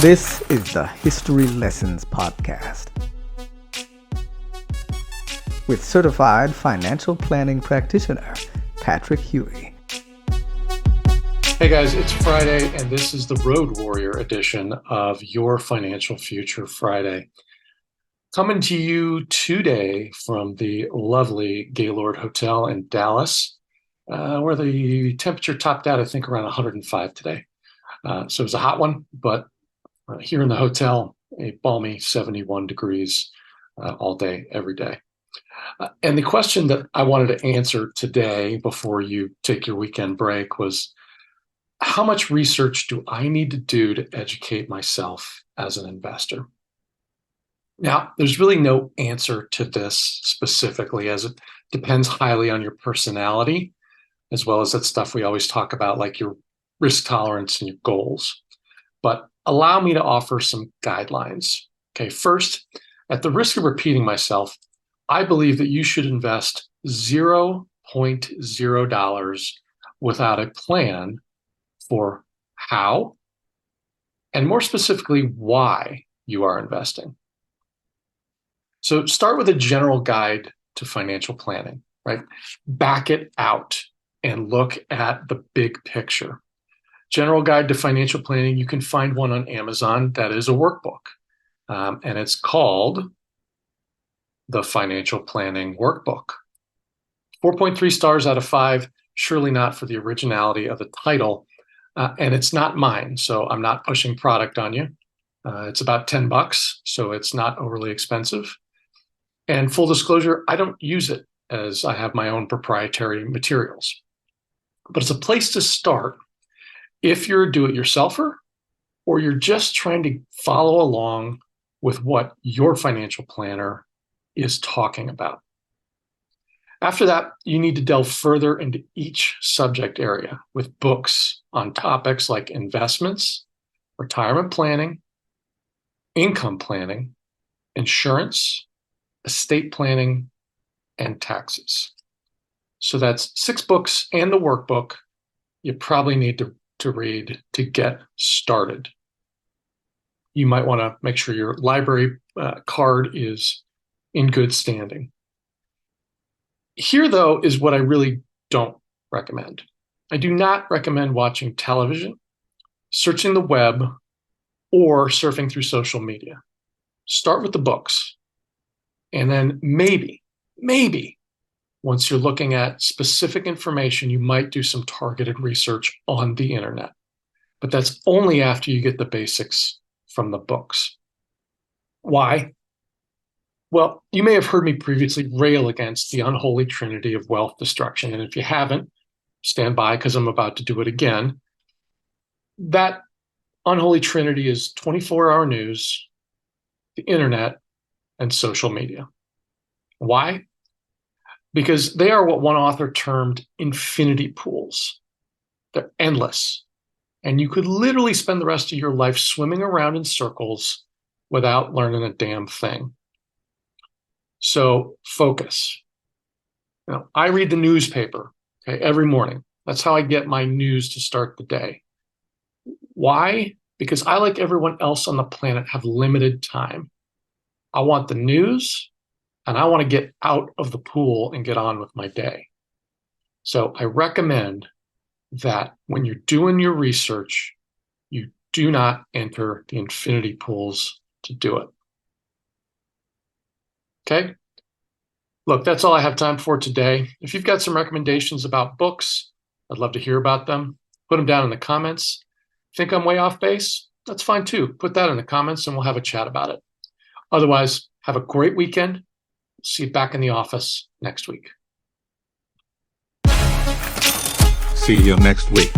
This is the History Lessons Podcast with certified financial planning practitioner, Patrick Huey. Hey guys, it's Friday, and this is the Road Warrior edition of Your Financial Future Friday. Coming to you today from the lovely Gaylord Hotel in Dallas, where the temperature topped out, I think, around 105 today. So it was a hot one, but here in the hotel, a balmy 71 degrees all day, every day. And the question that I wanted to answer today before you take your weekend break was, how much research do I need to do to educate myself as an investor? Now, there's really no answer to this specifically, as it depends highly on your personality, as well as that stuff we always talk about, like your risk tolerance and your goals. But allow me to offer some guidelines. Okay, first, at the risk of repeating myself, I believe that you should invest $0.0 without a plan for how, and more specifically, why you are investing. So start with a general guide to financial planning, right? Back it out and look at the big picture. General Guide to Financial Planning, you can find one on Amazon that is a workbook, and it's called the Financial Planning Workbook. 4.3 stars out of 5, surely not for the originality of the title, and it's not mine, so I'm not pushing product on you. It's about $10, so it's not overly expensive. And full disclosure, I don't use it, as I have my own proprietary materials. But it's a place to start if you're a do-it-yourselfer or you're just trying to follow along with what your financial planner is talking about. After that, you need to delve further into each subject area with books on topics like investments, retirement planning, income planning, insurance, estate planning, and taxes. So that's 6 books and the workbook you probably need to read to get started. You might want to make sure your library card is in good standing. Here, though, is what I really don't recommend. I do not recommend watching television, searching the web, or surfing through social media. Start with the books. And then maybe, once you're looking at specific information, you might do some targeted research on the internet. But that's only after you get the basics from the books. Why? Well, you may have heard me previously rail against the unholy trinity of wealth destruction. And if you haven't, stand by, because I'm about to do it again. That unholy trinity is 24-hour news, the internet, and social media. Why? Because they are what one author termed infinity pools. They're endless. And you could literally spend the rest of your life swimming around in circles without learning a damn thing. So focus. I read the newspaper, every morning. That's how I get my news to start the day. Why? Because I, like everyone else on the planet, have limited time. I want the news, and I want to get out of the pool and get on with my day. So I recommend that when you're doing your research, you do not enter the infinity pools to do it. Okay? Look, that's all I have time for today. If you've got some recommendations about books, I'd love to hear about them. Put them down in the comments. Think I'm way off base? That's fine too. Put that in the comments and we'll have a chat about it. Otherwise, have a great weekend. See you back in the office next week. See you next week.